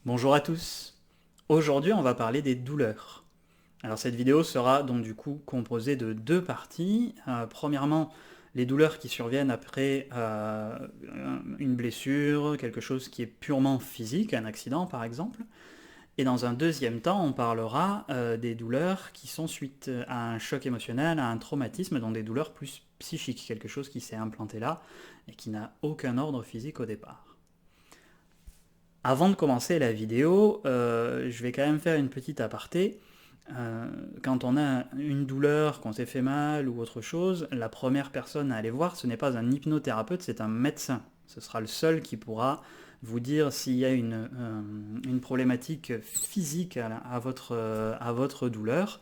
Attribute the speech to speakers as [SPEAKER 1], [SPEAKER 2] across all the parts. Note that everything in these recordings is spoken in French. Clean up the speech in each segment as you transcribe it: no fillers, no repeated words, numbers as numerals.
[SPEAKER 1] Bonjour à tous. Aujourd'hui, on va parler des douleurs. Alors cette vidéo sera donc du coup composée de deux parties. Premièrement, les douleurs qui surviennent après une blessure, quelque chose qui est purement physique, un accident par exemple. Et dans un deuxième temps, on parlera des douleurs qui sont suite à un choc émotionnel, à un traumatisme, donc des douleurs plus psychiques, quelque chose qui s'est implanté là et qui n'a aucun ordre physique au départ. Avant de commencer la vidéo, je vais quand même faire une petite aparté. Quand on a une douleur, qu'on s'est fait mal ou autre chose, la première personne à aller voir, ce n'est pas un hypnothérapeute, c'est un médecin. Ce sera le seul qui pourra vous dire s'il y a une problématique physique à votre douleur.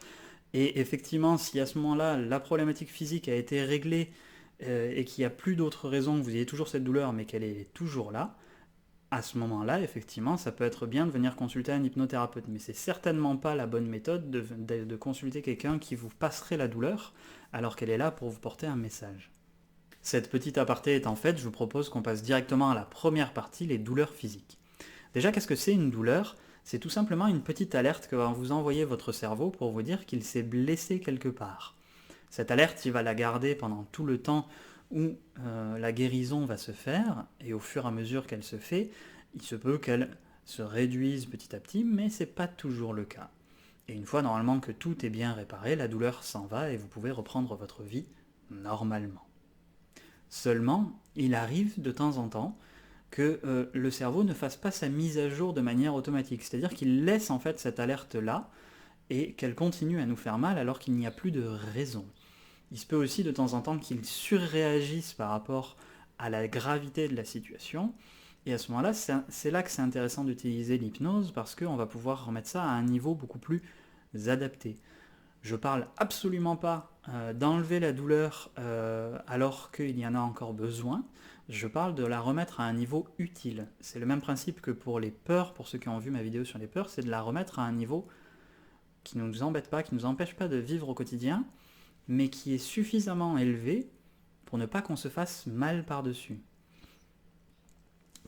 [SPEAKER 1] Et effectivement, si à ce moment-là, la problématique physique a été réglée et qu'il n'y a plus d'autres raisons, que vous ayez toujours cette douleur, mais qu'elle est toujours là, à ce moment-là, effectivement, ça peut être bien de venir consulter un hypnothérapeute, mais c'est certainement pas la bonne méthode de consulter quelqu'un qui vous passerait la douleur, alors qu'elle est là pour vous porter un message. Cette petite aparté étant faite, je vous propose qu'on passe directement à la première partie, les douleurs physiques. Déjà, qu'est-ce que c'est une douleur? C'est tout simplement une petite alerte que va vous envoyer votre cerveau pour vous dire qu'il s'est blessé quelque part. Cette alerte, il va la garder pendant tout le temps où la guérison va se faire, et au fur et à mesure qu'elle se fait, il se peut qu'elle se réduise petit à petit, mais ce n'est pas toujours le cas. Et une fois normalement que tout est bien réparé, la douleur s'en va et vous pouvez reprendre votre vie normalement. Seulement, il arrive de temps en temps que le cerveau ne fasse pas sa mise à jour de manière automatique, c'est-à-dire qu'il laisse en fait cette alerte-là et qu'elle continue à nous faire mal alors qu'il n'y a plus de raison. Il se peut aussi de temps en temps qu'il surréagisse par rapport à la gravité de la situation. Et à ce moment-là, c'est là que c'est intéressant d'utiliser l'hypnose parce qu'on va pouvoir remettre ça à un niveau beaucoup plus adapté. Je parle absolument pas d'enlever la douleur alors qu'il y en a encore besoin. Je parle de la remettre à un niveau utile. C'est le même principe que pour les peurs, pour ceux qui ont vu ma vidéo sur les peurs, c'est de la remettre à un niveau qui ne nous embête pas, qui ne nous empêche pas de vivre au quotidien, mais qui est suffisamment élevé pour ne pas qu'on se fasse mal par-dessus.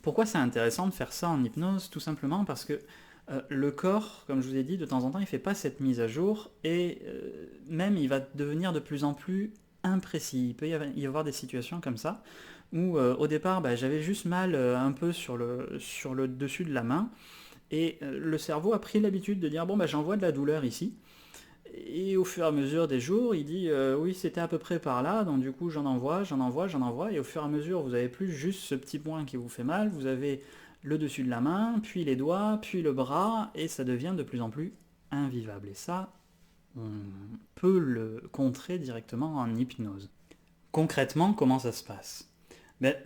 [SPEAKER 1] Pourquoi c'est intéressant de faire ça en hypnose? Tout simplement parce que le corps, comme je vous ai dit, de temps en temps, il ne fait pas cette mise à jour, et même il va devenir de plus en plus imprécis. Il peut y avoir des situations comme ça, où au départ, j'avais juste mal un peu sur le dessus de la main, et le cerveau a pris l'habitude de dire, bon, j'envoie de la douleur ici, et au fur et à mesure des jours, il dit oui, c'était à peu près par là, donc du coup j'en envoie, j'en envoie, j'en envoie, et au fur et à mesure, vous n'avez plus juste ce petit point qui vous fait mal, vous avez le dessus de la main, puis les doigts, puis le bras, et ça devient de plus en plus invivable. Et ça, on peut le contrer directement en hypnose. Concrètement, comment ça se passe?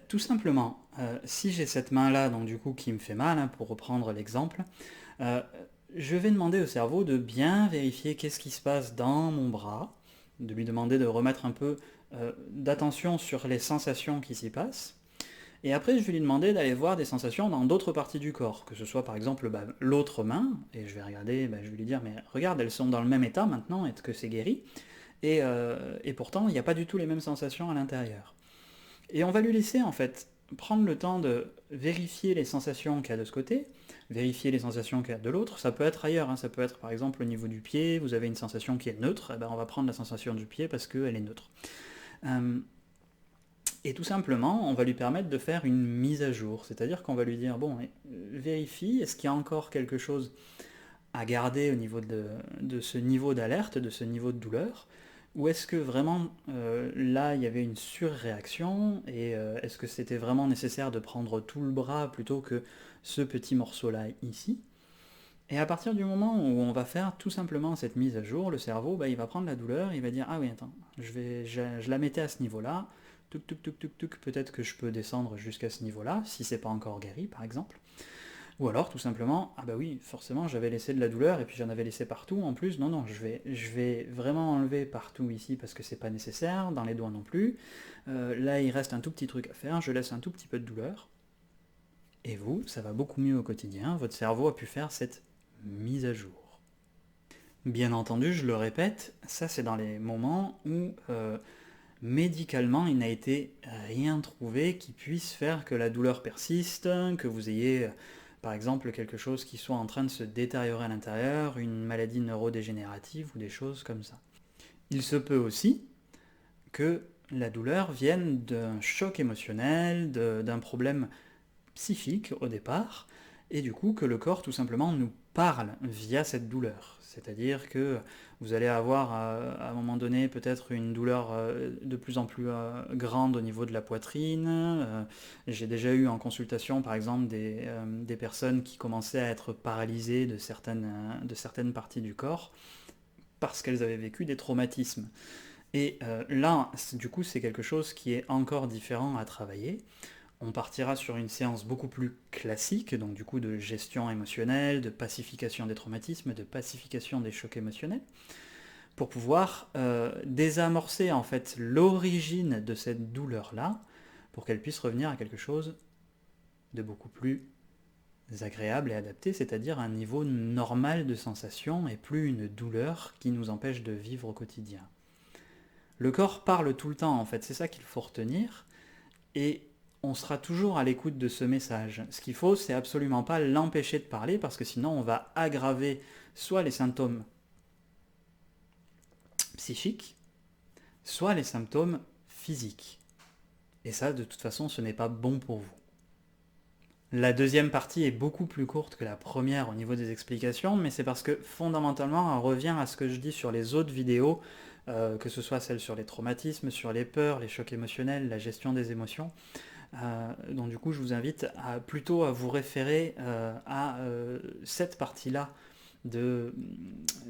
[SPEAKER 1] Tout simplement, si j'ai cette main-là, donc du coup qui me fait mal, hein, pour reprendre l'exemple, euh, je vais demander au cerveau de bien vérifier qu'est-ce qui se passe dans mon bras, de lui demander de remettre un peu d'attention sur les sensations qui s'y passent, et après je vais lui demander d'aller voir des sensations dans d'autres parties du corps, que ce soit par exemple l'autre main, et je vais regarder, je vais lui dire, mais regarde, elles sont dans le même état maintenant, est-ce que c'est guéri? Et pourtant, il n'y a pas du tout les mêmes sensations à l'intérieur. Et on va lui laisser en fait prendre le temps de vérifier les sensations qu'il y a de ce côté, vérifier les sensations qu'il y a de l'autre. Ça peut être ailleurs, hein. Ça peut être par exemple au niveau du pied, vous avez une sensation qui est neutre, on va prendre la sensation du pied parce qu'elle est neutre. Euh, et tout simplement, on va lui permettre de faire une mise à jour, c'est-à-dire qu'on va lui dire, bon, vérifie, est-ce qu'il y a encore quelque chose à garder au niveau de ce niveau d'alerte, de ce niveau de douleur, ou est-ce que vraiment là il y avait une surréaction, et est-ce que c'était vraiment nécessaire de prendre tout le bras plutôt que ce petit morceau-là ici? Et à partir du moment où on va faire tout simplement cette mise à jour, le cerveau il va prendre la douleur, il va dire ah oui attends, je la mettais à ce niveau-là, tuk tuk tuk tuk tuk, peut-être que je peux descendre jusqu'à ce niveau-là, si c'est pas encore guéri par exemple. Ou alors tout simplement, ah bah oui, forcément j'avais laissé de la douleur et puis j'en avais laissé partout en plus, non non, je vais vraiment enlever partout ici parce que c'est pas nécessaire, dans les doigts non plus. Là il reste un tout petit truc à faire, je laisse un tout petit peu de douleur. Et vous, ça va beaucoup mieux au quotidien, votre cerveau a pu faire cette mise à jour. Bien entendu, je le répète, ça c'est dans les moments où médicalement il n'a été rien trouvé qui puisse faire que la douleur persiste, que vous ayez Par exemple, quelque chose qui soit en train de se détériorer à l'intérieur, une maladie neurodégénérative ou des choses comme ça. Il se peut aussi que la douleur vienne d'un choc émotionnel, d'un problème psychique au départ, et du coup que le corps tout simplement nous parle via cette douleur. C'est-à-dire que vous allez avoir à un moment donné peut-être une douleur de plus en plus grande au niveau de la poitrine. J'ai déjà eu en consultation par exemple des personnes qui commençaient à être paralysées de certaines parties du corps parce qu'elles avaient vécu des traumatismes. Et là, du coup, c'est quelque chose qui est encore différent à travailler. On partira sur une séance beaucoup plus classique, donc du coup de gestion émotionnelle, de pacification des traumatismes, de pacification des chocs émotionnels, pour pouvoir désamorcer en fait l'origine de cette douleur-là, pour qu'elle puisse revenir à quelque chose de beaucoup plus agréable et adapté, c'est-à-dire un niveau normal de sensation et plus une douleur qui nous empêche de vivre au quotidien. Le corps parle tout le temps en fait, c'est ça qu'il faut retenir, et on sera toujours à l'écoute de ce message. Ce qu'il faut, c'est absolument pas l'empêcher de parler, parce que sinon on va aggraver soit les symptômes psychiques, soit les symptômes physiques. Et ça, de toute façon, ce n'est pas bon pour vous. La deuxième partie est beaucoup plus courte que la première au niveau des explications, mais c'est parce que fondamentalement, elle revient à ce que je dis sur les autres vidéos, que ce soit celles sur les traumatismes, sur les peurs, les chocs émotionnels, la gestion des émotions. Donc du coup, je vous invite plutôt à vous référer à cette partie-là de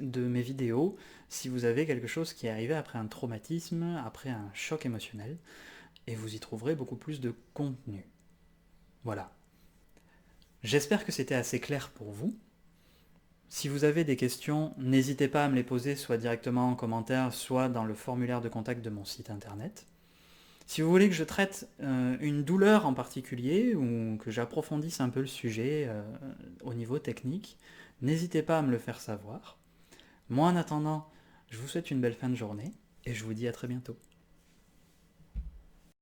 [SPEAKER 1] mes vidéos, si vous avez quelque chose qui est arrivé après un traumatisme, après un choc émotionnel, et vous y trouverez beaucoup plus de contenu. Voilà. J'espère que c'était assez clair pour vous. Si vous avez des questions, n'hésitez pas à me les poser soit directement en commentaire, soit dans le formulaire de contact de mon site internet. Si vous voulez que je traite une douleur en particulier, ou que j'approfondisse un peu le sujet au niveau technique, n'hésitez pas à me le faire savoir. Moi en attendant, je vous souhaite une belle fin de journée, et je vous dis à très bientôt.